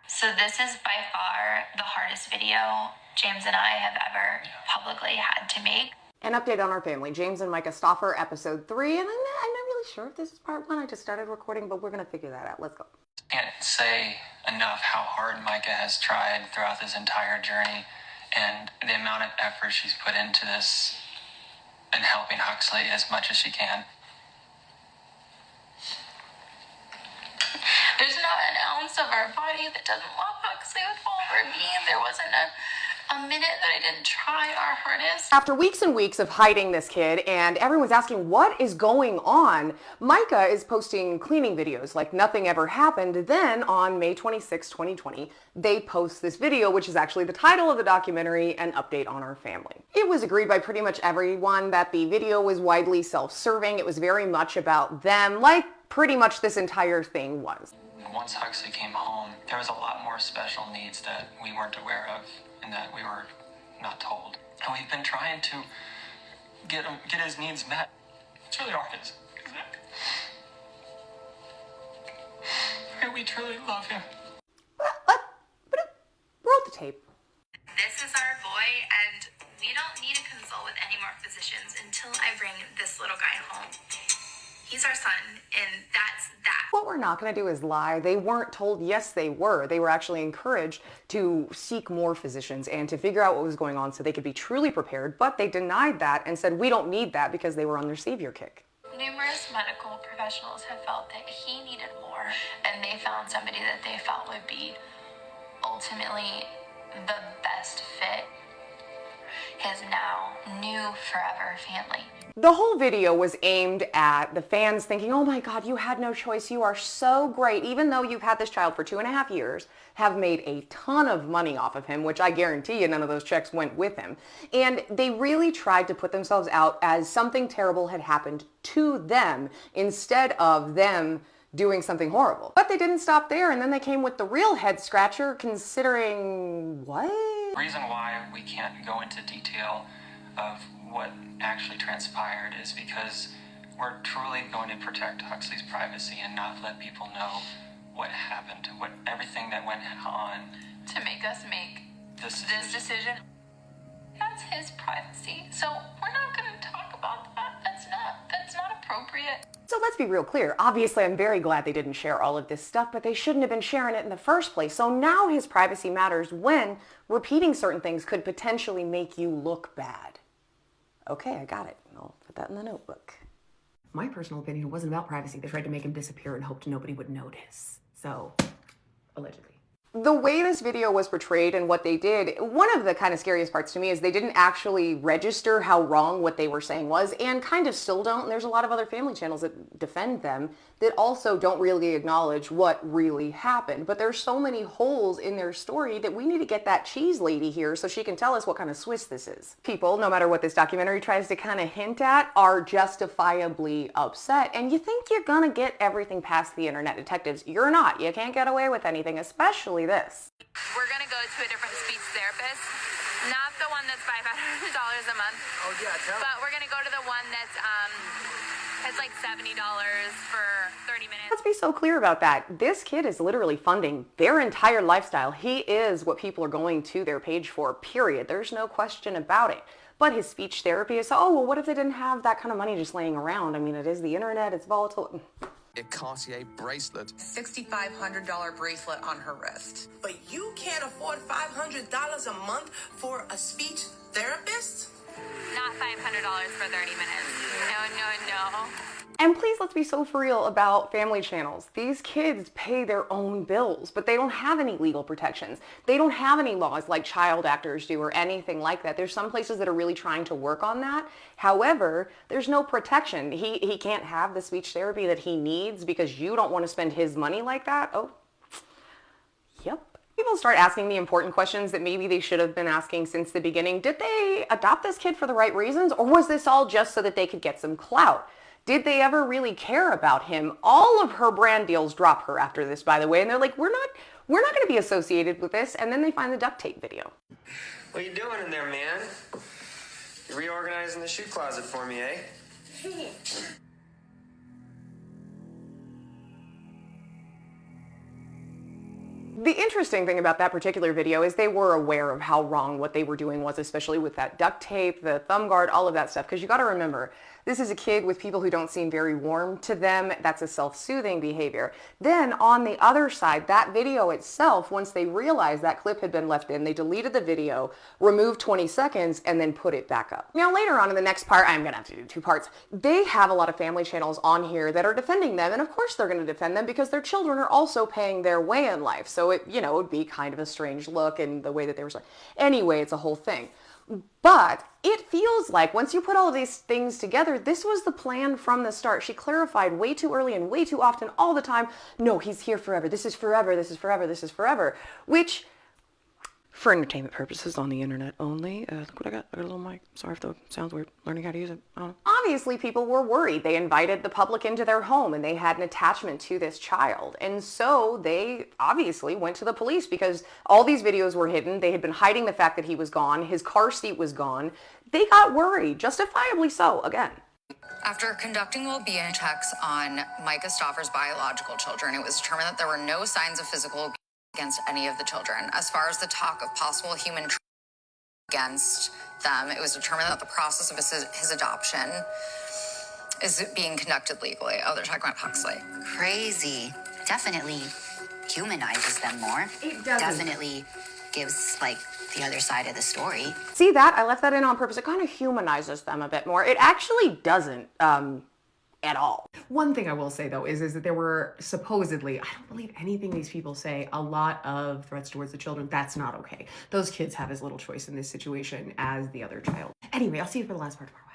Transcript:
So this is by far the hardest video James and I have ever publicly had to make. An update on our family. James and Myka Stauffer, episode 3. And I'm not really sure if this is part 1. I just started recording, but we're going to figure that out. Let's go. Can't say enough how hard Myka has tried throughout this entire journey and the amount of effort she's put into this and helping Huxley as much as she can. There's not an ounce of our body that doesn't love Huxley with all of our being. There wasn't a minute that I didn't try our hardest. After weeks and weeks of hiding this kid, and everyone's asking what is going on, Myka is posting cleaning videos like nothing ever happened. Then on May 26, 2020, they post this video, which is actually the title of the documentary, An Update on Our Family. It was agreed by pretty much everyone that the video was widely self-serving. It was very much about them, like pretty much this entire thing was. Once Huxley came home, there was a lot more special needs that we weren't aware of and that we were not told. And we've been trying to get his needs met. It's really hard, isn't it? We truly love him. Roll the tape. This is our boy, and we don't need to consult with any more physicians until I bring this little guy home. He's our son, and that's that. What we're not going to do is lie. They weren't told. Yes, they were. They were actually encouraged to seek more physicians and to figure out what was going on so they could be truly prepared, but they denied that and said, we don't need that because they were on their savior kick. Numerous medical professionals have felt that he needed more, and they found somebody that they felt would be ultimately the best fit his now new forever family. The whole video was aimed at the fans thinking, oh my God, you had no choice. You are so great. Even though you've had this child for 2.5 years, have made a ton of money off of him, which I guarantee you none of those checks went with him. And they really tried to put themselves out as something terrible had happened to them instead of them doing something horrible. But they didn't stop there, and then they came with the real head scratcher, considering what? The reason why we can't go into detail of what actually transpired is because we're truly going to protect Huxley's privacy and not let people know what happened, everything that went on. To make us make this decision. That's his privacy. So we're not going to talk about that. That's not appropriate. So let's be real clear. Obviously, I'm very glad they didn't share all of this stuff, but they shouldn't have been sharing it in the first place. So now his privacy matters when repeating certain things could potentially make you look bad. Okay, I got it. I'll put that in the notebook. My personal opinion, it wasn't about privacy. They tried to make him disappear and hoped nobody would notice. So, allegedly. The way this video was portrayed and what they did, one of the kind of scariest parts to me is they didn't actually register how wrong what they were saying was, and kind of still don't. And there's a lot of other family channels that defend them that also don't really acknowledge what really happened. But there's so many holes in their story that we need to get that cheese lady here so she can tell us what kind of Swiss this is. People, no matter what this documentary tries to kind of hint at, are justifiably upset. And you think you're gonna get everything past the internet detectives. You're not. You can't get away with anything, especially this. We're going to go to a different speech therapist, not the one that's $500 a month. Oh yeah, but we're going to go to the one that's it's like $70 for 30 minutes. Let's be so clear about that. This kid is literally funding their entire lifestyle. He is what people are going to their page for, period. There's no question about it. But his speech therapy is, oh, well, what if they didn't have that kind of money just laying around? I mean, it is the internet, it's volatile. A Cartier bracelet. $6,500 bracelet on her wrist. But you can't afford $500 a month for a speech therapist? Not $500 for 30 minutes. No. And please, let's be so for real about family channels. These kids pay their own bills, but they don't have any legal protections. They don't have any laws like child actors do or anything like that. There's some places that are really trying to work on that. However, there's no protection. He can't have the speech therapy that he needs because you don't want to spend his money like that. Oh, yep. People start asking the important questions that maybe they should have been asking since the beginning. Did they adopt this kid for the right reasons, or was this all just so that they could get some clout? Did they ever really care about him? All of her brand deals drop her after this, by the way, and they're like, we're not going to be associated with this, and then they find the duct tape video. What you doing in there, man? You reorganizing the shoe closet for me, eh? The interesting thing about that particular video is they were aware of how wrong what they were doing was, especially with that duct tape, the thumb guard, all of that stuff. Because you got to remember, this is a kid with people who don't seem very warm to them. That's a self-soothing behavior. Then on the other side, that video itself, once they realized that clip had been left in, they deleted the video, removed 20 seconds, and then put it back up. Now later on in the next part, I'm going to have to do 2 parts. They have a lot of family channels on here that are defending them, and of course they're going to defend them because their children are also paying their way in life. So it, you know, would be kind of a strange look in the way that they were. Anyway, it's a whole thing. But it feels like once you put all of these things together, this was the plan from the start. She clarified way too early and way too often all the time, no, he's here forever. This is forever. This is forever. This is forever. Which, for entertainment purposes on the internet only, look what I got. I got a little mic. Sorry if the sounds weird. Learning how to use it. I don't know. Obviously, people were worried. They invited the public into their home and they had an attachment to this child. And so they obviously went to the police because all these videos were hidden. They had been hiding the fact that he was gone. His car seat was gone. They got worried, justifiably so, again. After conducting well-being checks on Myka Stauffer's biological children, it was determined that there were no signs of physical abuse against any of the children. As far as the talk of possible human against them, it was determined that the process of his adoption is being conducted legally. Oh, they're talking about Huxley. Crazy. Definitely humanizes them more. It doesn't. Definitely gives, like, the other side of the story. See that? I left that in on purpose. It kind of humanizes them a bit more. It actually doesn't. At all. One thing I will say though is that there were supposedly, I don't believe anything these people say, a lot of threats towards the children. That's not okay. Those kids have as little choice in this situation as the other child. Anyway, I'll see you for the last part tomorrow.